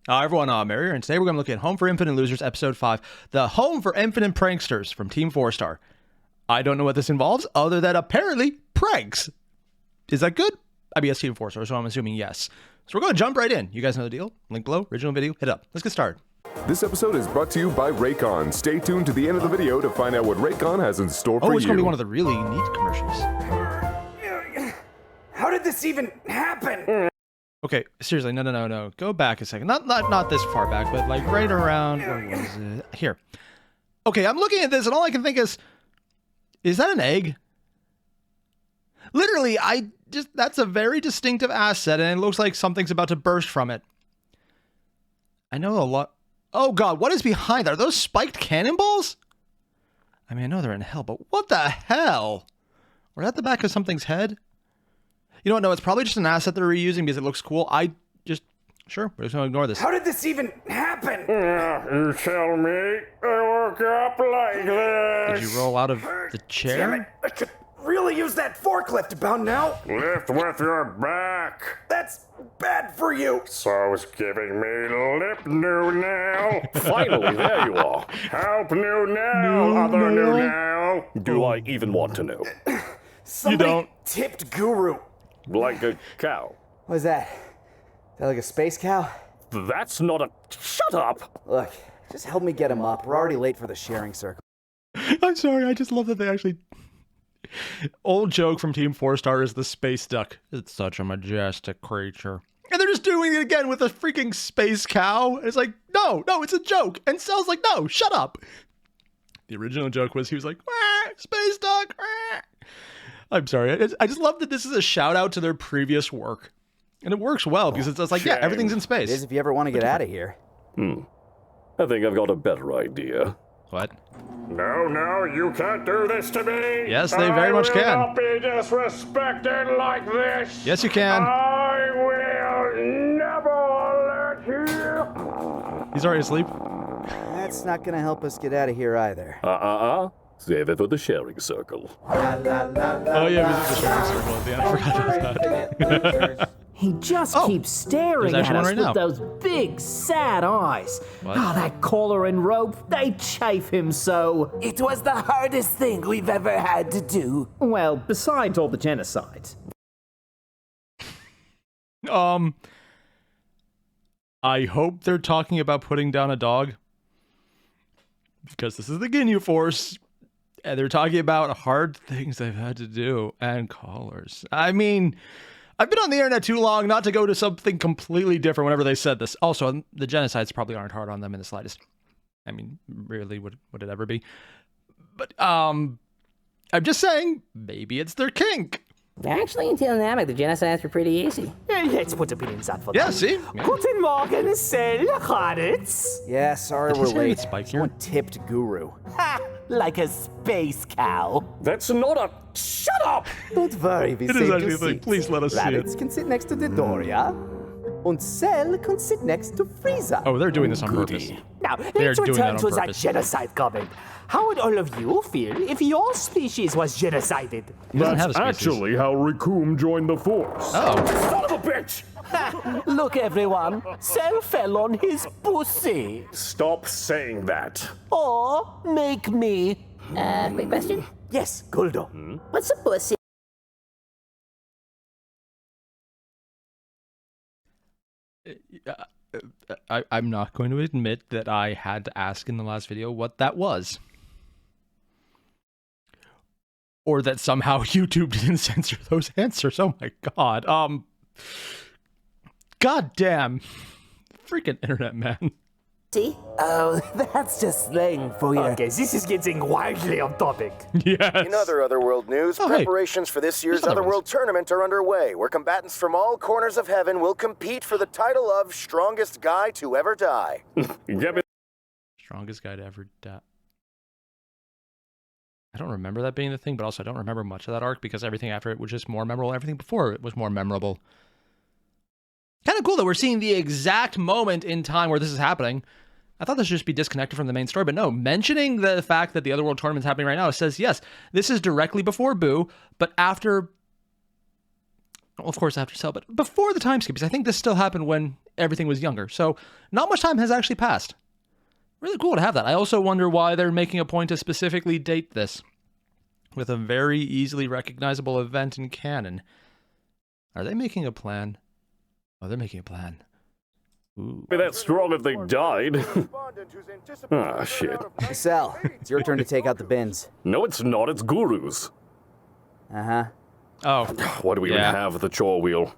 Everyone, I'm Airier, and today we're going to look at Home for Infinite Losers, Episode 5, the Home for Infinite Pranksters from Team 4-Star. I don't know what this involves, other than apparently pranks. Is that good? I mean, yes, Team 4-Star, so I'm assuming yes. So we're going to jump right in. You guys know the deal. Link below, original video, hit up. Let's get started. This episode is brought to you by Raycon. Stay tuned to the end of the video to find out what Raycon has in store for you. Oh, it's going to be one of the really neat commercials. How did this even happen? Okay, seriously, no. Go back a second. Not this far back, but like right around, where was it? Here. Okay, I'm looking at this and all I can think is that an egg? Literally, that's a very distinctive asset and it looks like something's about to burst from it. I know a lot. Oh God, what is behind that? Are those spiked cannonballs? I mean, I know they're in hell, but what the hell? Or at the back of something's head? You know what? No, it's probably just an asset they're reusing because it looks cool. Sure, we're just gonna ignore this. How did this even happen? You tell me. I woke up like this. Did you roll out of the chair? Damn it, I could really use that forklift about now. Lift with your back. That's bad for you. So's giving me lip new now. Finally, there you are. Help new now, other new now. Do I even want to know? Somebody don't. tipped Guru. Like a cow. What is that? Is that like a space cow? That's not a... Shut up! Look, just help me get him up. We're already late for the sharing circle. I'm sorry, I just love that they actually... Old joke from Team 4-Star is the space duck. It's such a majestic creature. And they're just doing it again with a freaking space cow. And it's like, no, it's a joke. And Cell's like, no, shut up. The original joke was he was like, space duck. I'm sorry. I just love that this is a shout out to their previous work. And it works well because it's just like, yeah, everything's in space. It is if you ever want to get out of here. I think I've got a better idea. What? No, you can't do this to me! Yes, they very much can. I will not be disrespected like this! Yes, you can. I will never let you... He's already asleep. That's not gonna help us get out of here either. Save it for the sharing circle. Oh yeah, we did the sharing circle at the end. I forgot about that. He just keeps staring there's at actually us one right with now. those big, sad eyes. What? That collar and rope, they chafe him so. It was the hardest thing we've ever had to do. Well, besides all the genocide. I hope they're talking about putting down a dog. Because this is the Ginyu Force. And they're talking about hard things they've had to do. And collars. I mean... I've been on the internet too long not to go to something completely different whenever they said this. Also, the genocides probably aren't hard on them in the slightest. I mean, really, would it ever be? But, I'm just saying, maybe it's their kink. Actually, until now, the genocides were pretty easy. Let's put a pin in that for Yeah, see? Yeah. Guten Morgen, Credits. Yeah, sorry we're Did you say late. it's Spike here? Someone tipped Guru. Ha! Like a space cow. That's not a... Shut up! Don't worry, we It is saved actually you a thing. seats. Please let us see it. Rabbits can sit next to the door, yeah? And Cell can sit next to Frieza. Oh, they're doing this on purpose. Now, They are let's doing that return on to that purpose. genocide comment. How would all of you feel if your species was genocided? He doesn't have a That's species. actually how Raccoon joined the Force. Oh. Son of a bitch! Look, everyone, Cell fell on his pussy. Stop saying that. Or make me. Quick question. Yes, Guldo. What's a pussy? I'm not going to admit that I had to ask in the last video what that was. Or that somehow YouTube didn't censor those answers. Oh my god. God damn. Freaking internet, man. See? Oh, that's just slang for you. Okay, this is getting wildly on topic. Yes. In other Otherworld news, Oh, hey. preparations for this year's There's Otherworlds. Otherworld tournament are underway, where combatants from all corners of heaven will compete for the title of Strongest Guy to Ever Die. Get me Strongest guy to ever die. I don't remember that being the thing, but also I don't remember much of that arc because everything after it was just more memorable. Everything before it was more memorable. Kind of cool that we're seeing the exact moment in time where this is happening. I thought this should just be disconnected from the main story, but no, mentioning the fact that the Otherworld tournament's happening right now says, yes, this is directly before Boo, but after Well, of course after cell, but before the time skip, because I think this still happened when everything was younger. So not much time has actually passed. Really cool to have that. I also wonder why they're making a point to specifically date this with a very easily recognizable event in canon. Are they making a plan? Oh, they're making a plan. Ooh. Be that strong if they died. Ah, shit. Sal, it's your turn to take out the bins. No, it's not. It's Guru's. Uh-huh. Oh. Why do we even have the chore wheel?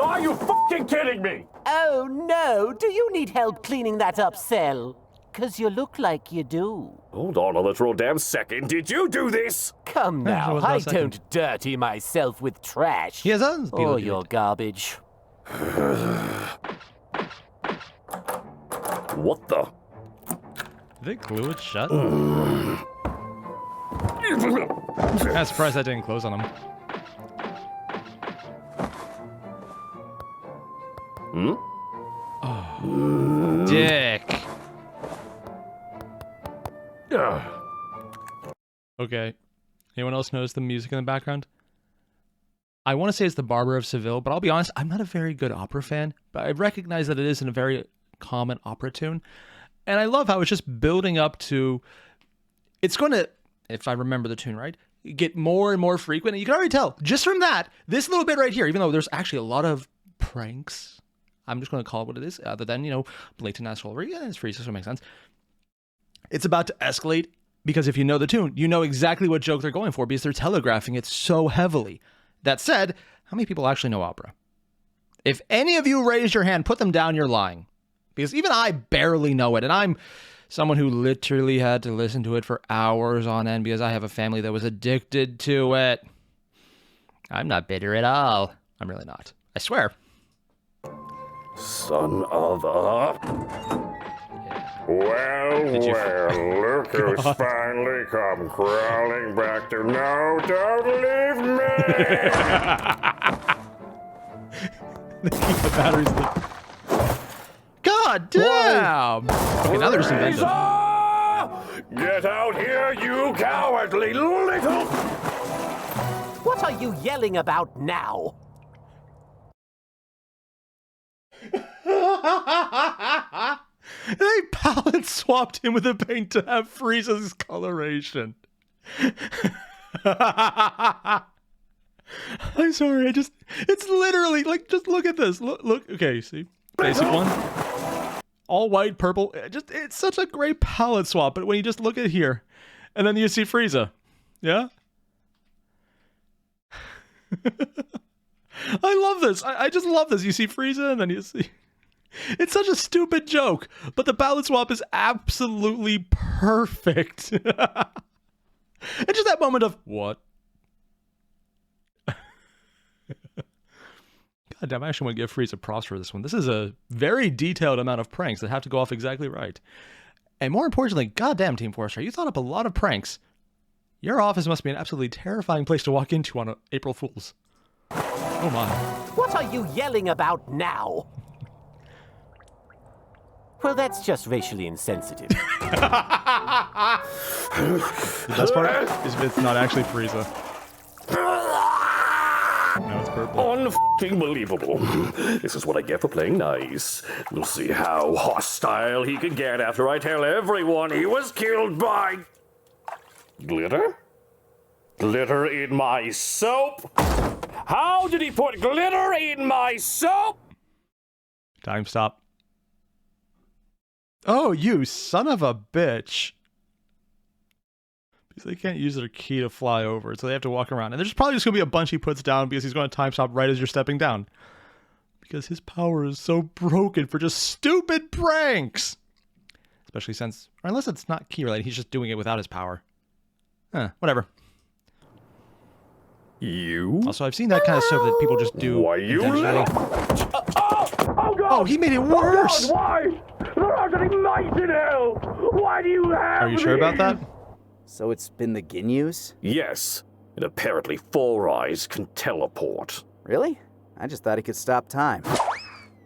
Are you fucking kidding me? Oh no, do you need help cleaning that up, Cell? 'Cause you look like you do. Hold on a literal damn second. Did you do this? Come now, was that I second? don't dirty myself with trash. He has others. Or your garbage. What the? Did they glue it shut? I'm surprised that didn't close on him. Oh, dick. Okay. Anyone else notice the music in the background? I want to say it's the Barber of Seville, but I'll be honest, I'm not a very good opera fan, but I recognize that it is in a very common opera tune. And I love how it's just building up to... It's going to, if I remember the tune right, get more and more frequent. And you can already tell, just from that, this little bit right here, even though there's actually a lot of pranks, I'm just going to call it what it is, other than, you know, blatant asshole. Yeah, it's free, so it makes sense. It's about to escalate, because if you know the tune, you know exactly what joke they're going for, because they're telegraphing it so heavily. That said, how many people actually know opera? If any of you raise your hand, put them down, you're lying. Because even I barely know it, and I'm someone who literally had to listen to it for hours on end because I have a family that was addicted to it. I'm not bitter at all. I'm really not. I swear. Son of a... Well, look who's finally come crawling back to... No, don't leave me! The batteries... God damn! Okay, now they're just inventive. Get out here, you cowardly little... What are you yelling about now? They palette swapped him with the paint to have Frieza's coloration. I'm sorry, it's literally, like, just look at this. Look, okay, you see? Basic one. All white, purple. It's such a great palette swap, but when you just look at here, and then you see Frieza. Yeah? I love this. I just love this. You see Frieza, and then you see... It's such a stupid joke, but the palette swap is absolutely perfect. And just that moment of, what? God damn, I actually want to give Frieza props for this one. This is a very detailed amount of pranks that have to go off exactly right. And more importantly, goddamn, Team Forrester, you thought up a lot of pranks. Your office must be an absolutely terrifying place to walk into on April Fool's. Oh my. What are you yelling about now? Well, that's just racially insensitive. The best part is if it's not actually Frieza. No, it's purple. Unbelievable. This is what I get for playing nice. We'll see how hostile he can get after I tell everyone he was killed by... Glitter? Glitter in my soap? How did he put glitter in my soap? Time stop. Oh, you son of a bitch. Because they can't use their key to fly over, so they have to walk around. And there's probably just going to be a bunch he puts down because he's going to time stop right as you're stepping down. Because his power is so broken for just stupid pranks. Especially since, or unless it's not key related, he's just doing it without his power. Whatever. You? Also, I've seen that kind of stuff that people just do. Why you intentionally. Oh, God! Oh, he made it worse! Oh, God, why? There aren't any mice in hell! Why do you have Are you sure about that? So it's been the Ginyus? Yes, and apparently Four Eyes can teleport. Really? I just thought he could stop time.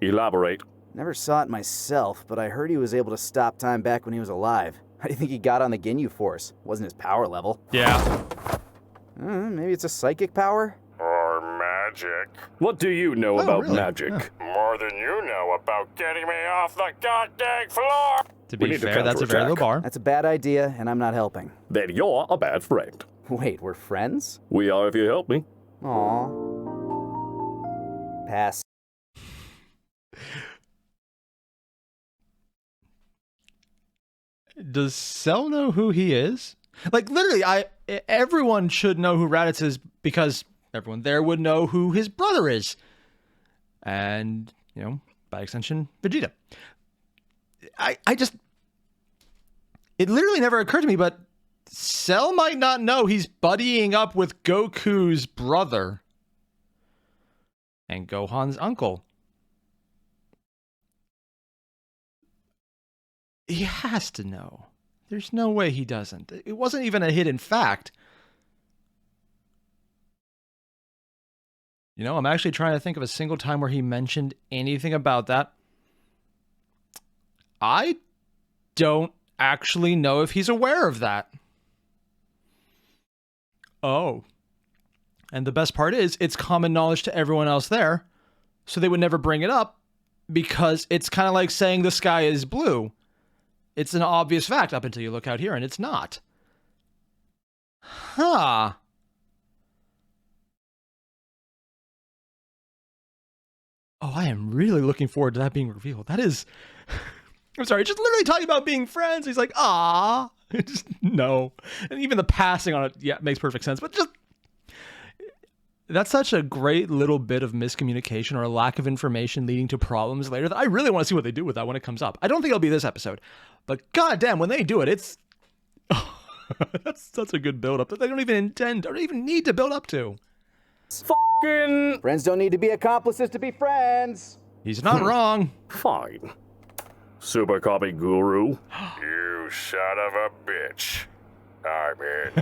Elaborate. Never saw it myself, but I heard he was able to stop time back when he was alive. How do you think he got on the Ginyu Force? Wasn't his power level. Yeah. Maybe it's a psychic power? Or magic. What do you know about really? magic? More than you know about getting me off the goddamn floor! To We be need to fair, that's a very low counterattack. bar. That's a bad idea, and I'm not helping. Then you're a bad friend. Wait, we're friends? We are if you help me. Aw. Pass. Does Cell know who he is? Like, literally, everyone should know who Raditz is because everyone there would know who his brother is. And, you know, by extension, Vegeta. It literally never occurred to me, but Cell might not know he's buddying up with Goku's brother and Gohan's uncle. He has to know. There's no way he doesn't. It wasn't even a hidden fact. You know, I'm actually trying to think of a single time where he mentioned anything about that. I don't actually know if he's aware of that. Oh. And the best part is, it's common knowledge to everyone else there, so they would never bring it up because it's kind of like saying the sky is blue. It's an obvious fact up until you look out here, and it's not. Huh. Oh, I am really looking forward to that being revealed. That is... I'm sorry, just literally talking about being friends. He's like, ah, just no. And even the passing on it, yeah, makes perfect sense. But just... That's such a great little bit of miscommunication or a lack of information leading to problems later that I really want to see what they do with that when it comes up. I don't think it'll be this episode, but goddamn, when they do it, it's that's such a good build-up that they don't even intend or even need to build up to. Fucking Friends don't need to be accomplices to be friends. He's not wrong. fine. Super copy guru. You son of a bitch. I'm in.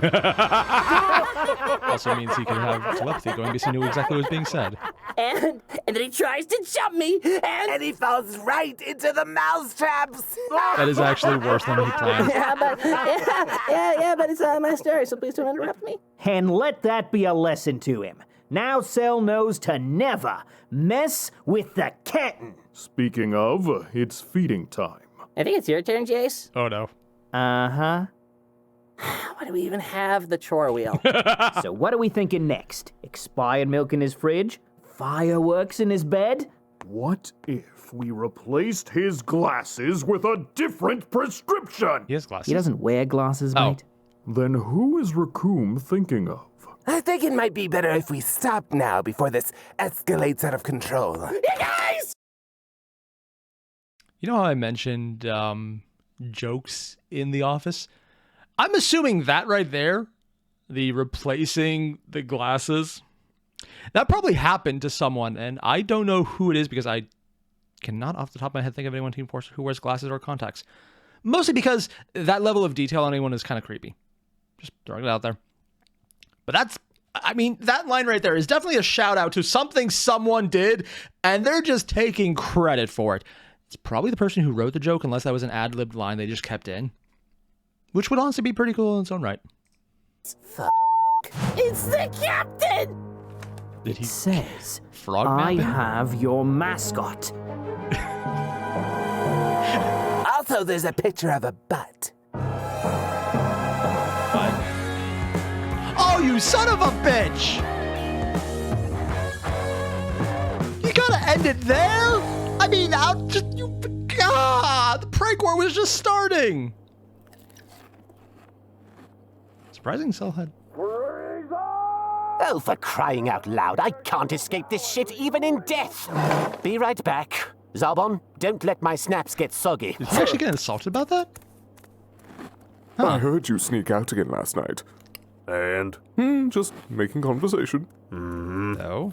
Also means he can have telepathy going because he knew exactly what was being said. And then he tries to jump me, And he falls right into the mousetraps. That is actually worse than he planned. but it's my story, so please don't interrupt me. And let that be a lesson to him. Now Cell knows to never mess with the kitten. Speaking of, it's feeding time. I think it's your turn, Jace. Oh no. Uh-huh. Why do we even have the chore wheel? So what are we thinking next? Expired milk in his fridge? Fireworks in his bed? What if we replaced his glasses with a different prescription? He has glasses. He doesn't wear glasses, Oh. mate. Then who is Raccoon thinking of? I think it might be better if we stop now before this escalates out of control. You know how I mentioned jokes in the office? I'm assuming that right there, the replacing the glasses, that probably happened to someone, and I don't know who it is because I cannot off the top of my head think of anyone Team Force who wears glasses or contacts. Mostly because that level of detail on anyone is kind of creepy. Just throwing it out there. But that's, I mean, that line right there is definitely a shout out to something someone did, and they're just taking credit for it. It's probably the person who wrote the joke, unless that was an ad-libbed line they just kept in. Which would honestly be pretty cool in its own right. It's the captain! Did he Says, frog I map it? have your mascot. Also, there's a picture of a butt. Oh, you son of a bitch! You gotta end it there? I mean, the prank war was just starting. Surprising Cell had. Oh, for crying out loud, I can't escape this shit even in death. Be right back. Zarbon, don't let my snaps get soggy. Did he actually get insulted about that? I heard you sneak out again last night. And? Just making conversation. No.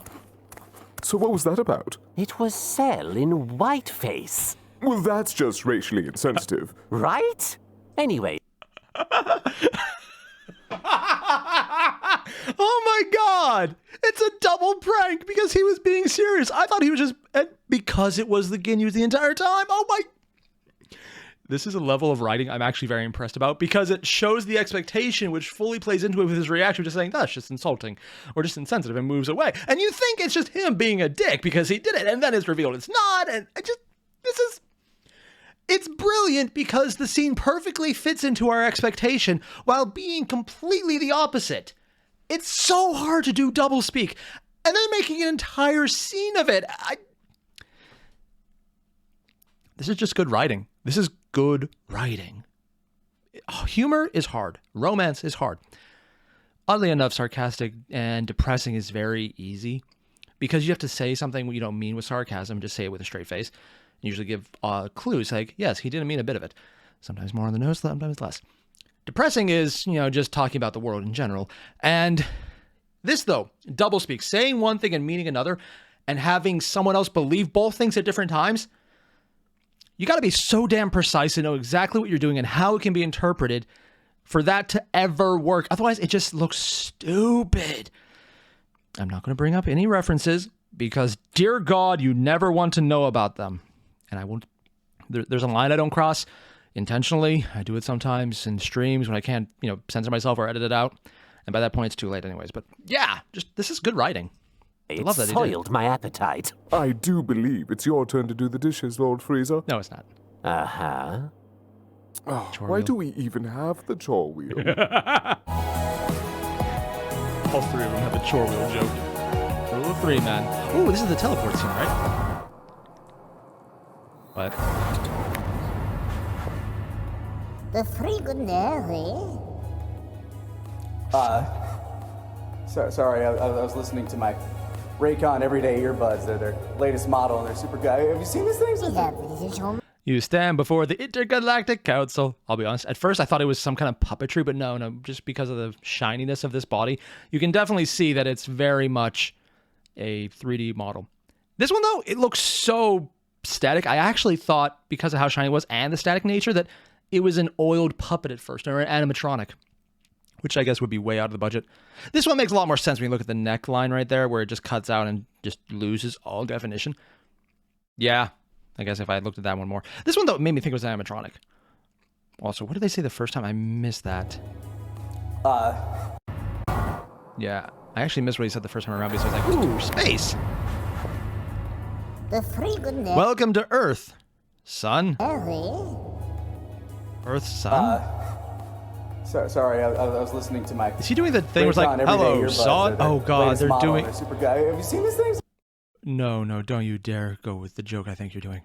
So what was that about? It was Cell in whiteface, Well, that's just racially insensitive. right? Anyway, Oh my god! It's a double prank because he was being serious. I thought he was just because it was the Ginyu the entire time. Oh my! this is a level of writing I'm actually very impressed about because it shows the expectation, which fully plays into it with his reaction, just saying, that's just insulting or just insensitive, and moves away. And you think it's just him being a dick because he did it, and then it's revealed it's not. And it's brilliant because the scene perfectly fits into our expectation while being completely the opposite. It's so hard to do doublespeak, and then making an entire scene of it. This is just good writing. This is good writing. Humor is hard. Romance is hard. Oddly enough, sarcastic and depressing is very easy because you have to say something you don't mean with sarcasm. Just say it with a straight face. Usually give clues like, yes, he didn't mean a bit of it. Sometimes more on the nose, sometimes less. Depressing is, just talking about the world in general. And this, though, doublespeak, saying one thing and meaning another, and having someone else believe both things at different times, you got to be so damn precise to know exactly what you're doing and how it can be interpreted for that to ever work. Otherwise, it just looks stupid. I'm not going to bring up any references because, dear God, you never want to know about them. And I won't. There's a line I don't cross intentionally. I do it sometimes in streams when I can't, censor myself or edit it out. And by that point, it's too late anyways. But yeah, this is good writing. It love that soiled my appetite. I do believe it's your turn to do the dishes, Lord Freezer. No, it's not. Uh-huh. Oh, why do we even have the chore wheel? All three of them have a chore wheel joke. Rule of 3, man. Ooh, this is the teleport scene, right? What? The frigonere. Sorry, I was listening to my Raycon everyday earbuds. They're their latest model, and they're super good. Have you seen these things? You stand before the Intergalactic Council. I'll be honest. At first, I thought it was some kind of puppetry, but no. Just because of the shininess of this body, you can definitely see that it's very much a 3D model. This one, though, it looks so static. I actually thought, because of how shiny it was and the static nature, that it was an oiled puppet at first, or an animatronic, which I guess would be way out of the budget. This one makes a lot more sense when you look at the neckline right there, where it just cuts out and just loses all definition. Yeah, I guess if I had looked at that one more. This one, though, made me think it was an animatronic. Also, what did they say the first time? I missed that. Yeah, I actually missed what he said the first time around because I was like, ooh, space! The frigonere. Welcome to Earth, son. Earth, son? Sorry, I was listening to my... Is he doing the thing where it's like, hello, son? Oh, God, they're doing... They're super good. Have you seen these things? No, don't you dare go with the joke I think you're doing.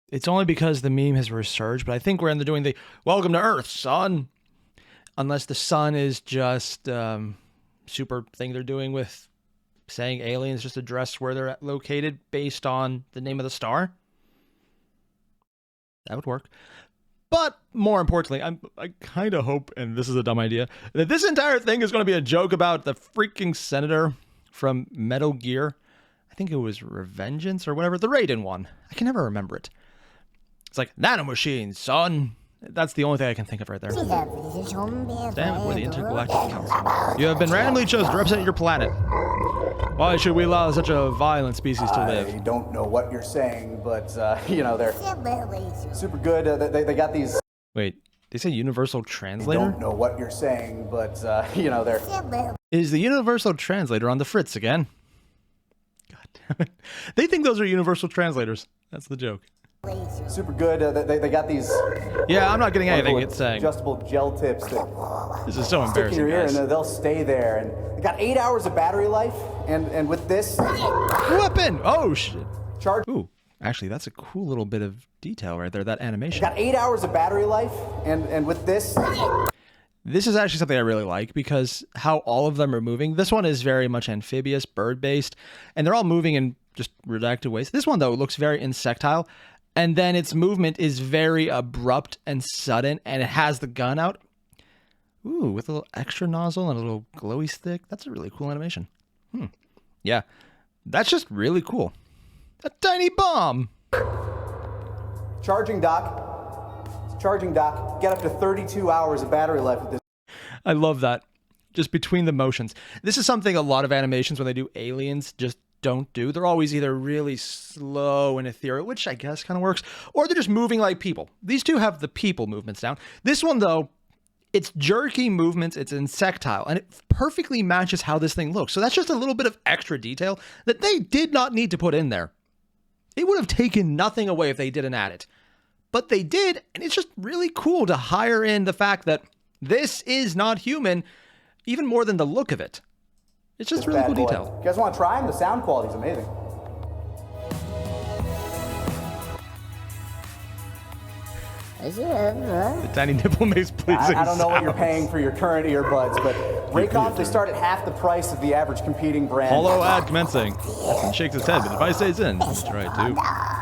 It's only because the meme has resurged, but I think we're in the doing the, welcome to Earth, son. Unless the sun is just super thing they're doing with saying aliens just address where they're located based on the name of the star. That would work. But more importantly, I kind of hope, and this is a dumb idea, that this entire thing is going to be a joke about the freaking senator from Metal Gear. I think it was Revengeance or whatever, the Raiden one. I can never remember it. It's like, nanomachines, son. That's the only thing I can think of right there. Stand before the Intergalactic Council. You have been randomly chosen to represent your planet. Why should we allow such a violent species to live? I don't know what you're saying, but, they're super good. They got these... Wait, they say Universal Translator? I don't know what you're saying, but, they're... Is the Universal Translator on the fritz again? God damn it. They think those are Universal Translators. That's the joke. Super good. They got these... Yeah, I'm not getting anything it's saying. Adjustable gel tips that... This is so embarrassing, stick in your ear guys. and they'll stay there. And they got 8 hours of battery life, and with this... Weapon! Oh, shit. Charge... Ooh, actually, that's a cool little bit of detail right there, that animation. Got 8 hours of battery life, and with this... This is actually something I really like because how all of them are moving. This one is very much amphibious, bird-based, and they're all moving in just redacted ways. This one, though, looks very insectile. And then its movement is very abrupt and sudden, and it has the gun out. Ooh, with a little extra nozzle and a little glowy stick. That's a really cool animation. Yeah, that's just really cool. A tiny bomb. Charging dock. Charging dock. Get up to 32 hours of battery life with this. I love that. Just between the motions. This is something a lot of animations, when they do aliens, just don't do. They're always either really slow and ethereal, which I guess kind of works, or they're just moving like people. These two have the people movements down. This one, though, it's jerky movements, it's insectile, and it perfectly matches how this thing looks. So that's just a little bit of extra detail that they did not need to put in there. It would have taken nothing away if they didn't add it. But they did, and it's just really cool to hire in the fact that this is not human, even more than the look of it. It's just really cool detail. You guys want to try them? The sound quality's amazing. The tiny nipple makes pleasing I don't know what you're sounds. paying for your current earbuds, but Raycons, they start at half the price of the average competing brand. Hollow ad commencing. Hudson shakes his head, but the device stays in. That's right, too.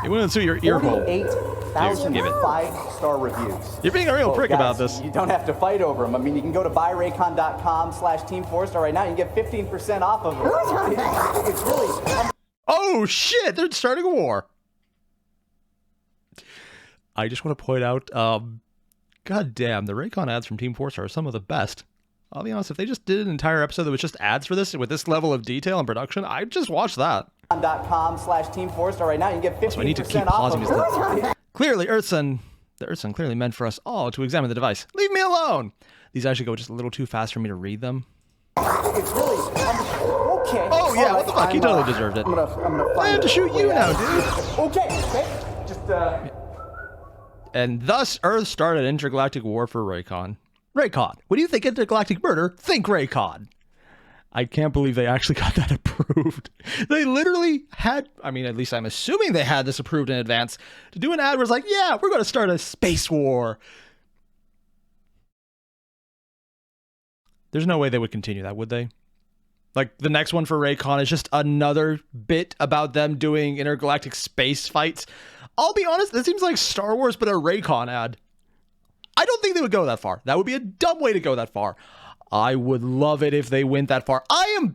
It wouldn't suit your ear hole. 48,000 5-star reviews. You're being a real prick guys, about this. You don't have to fight over them. I mean, you can go to buyraycon.com/Team4Star right now. You can get 15% off of them. It's really... Oh, shit! They're starting a war. I just want to point out, god damn, the Raycon ads from Team 4-Star are some of the best. I'll be honest, if they just did an entire episode that was just ads for this, with this level of detail and production, I'd just watch that. .com/Team4Star right now. You can get 15% So I need to keep off pausing of this. Clearly, the Earthsun clearly meant for us all to examine the device. Leave me alone! These actually go just a little too fast for me to read them. It's really... okay. Oh, yeah, All what the fuck? He totally deserved it. I'm gonna I have to shoot you now, dude. Okay. Just, And thus, Earth started intergalactic war for Raycon. Raycon. When you think intergalactic murder, think Raycon. I can't believe they actually got that approved. They literally had, I mean, at least I'm assuming they had this approved in advance, to do an ad where it's like, yeah, we're going to start a space war. There's no way they would continue that, would they? Like, the next one for Raycon is just another bit about them doing intergalactic space fights. I'll be honest, this seems like Star Wars, but a Raycon ad. I don't think they would go that far. That would be a dumb way to go that far. I would love it if they went that far. I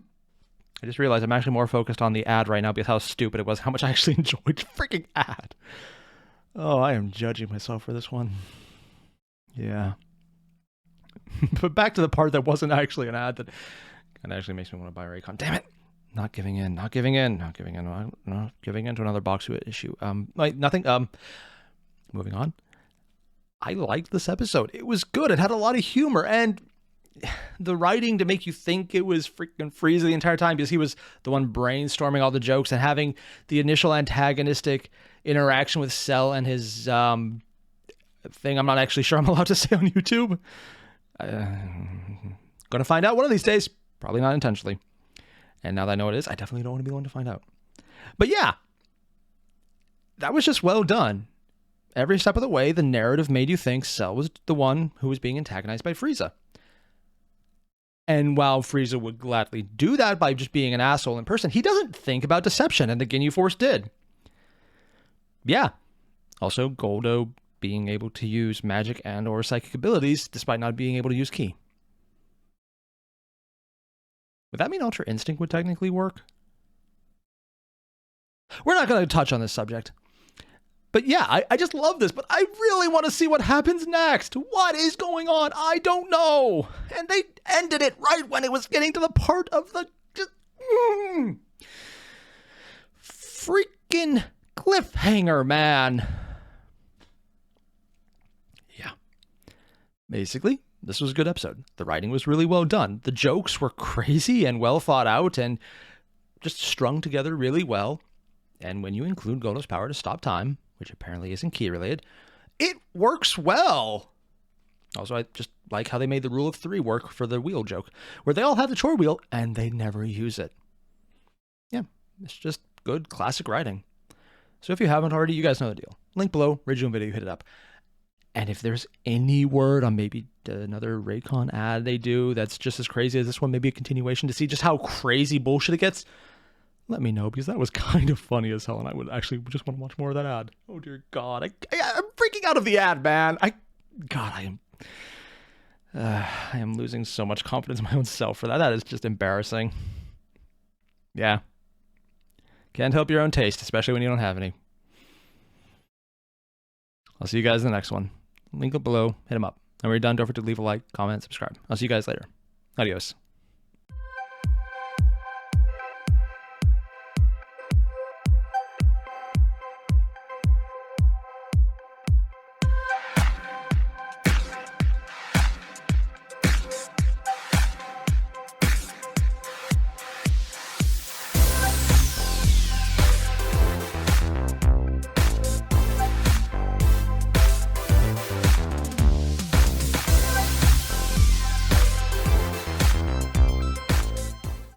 just realized I'm actually more focused on the ad right now because how stupid it was, how much I actually enjoyed freaking ad. Oh, I am judging myself for this one. Yeah. But back to the part that wasn't actually an ad that kind of actually makes me want to buy Raycon. Damn it. Not giving in to another box issue. Nothing. Moving on. I liked this episode. It was good. It had a lot of humor and the writing to make you think it was freaking Frieza the entire time because he was the one brainstorming all the jokes and having the initial antagonistic interaction with Cell and his thing I'm not actually sure I'm allowed to say on YouTube. Gonna find out one of these days. Probably not intentionally. And now that I know what it is, I definitely don't want to be the one to find out. But yeah, that was just well done. Every step of the way, the narrative made you think Cell was the one who was being antagonized by Frieza. And while Frieza would gladly do that by just being an asshole in person, he doesn't think about deception, and the Ginyu Force did. Yeah. Also, Goldo being able to use magic and or psychic abilities despite not being able to use Ki. Would that mean Ultra Instinct would technically work? We're not going to touch on this subject. But yeah, I just love this, but I really want to see what happens next. What is going on? I don't know. And they ended it right when it was getting to the part of the freaking cliffhanger, man. Yeah. Basically, this was a good episode. The writing was really well done. The jokes were crazy and well thought out and just strung together really well. And when you include Goldo's power to stop time, which apparently isn't Ki related, it works well. Also, I just like how they made the rule of 3 work for the wheel joke, where they all have the chore wheel and they never use it. Yeah, it's just good classic writing. So if you haven't already, you guys know the deal. Link below, original video, hit it up. And if there's any word on maybe another Raycon ad they do that's just as crazy as this one, maybe a continuation to see just how crazy bullshit it gets, let me know, because that was kind of funny as hell, and I would actually just want to watch more of that ad. Oh, dear God. I'm freaking out of the ad, man. I am losing so much confidence in my own self for that. That is just embarrassing. Yeah. Can't help your own taste, especially when you don't have any. I'll see you guys in the next one. Link up below. Hit them up. And when you're done, don't forget to leave a like, comment, subscribe. I'll see you guys later. Adios.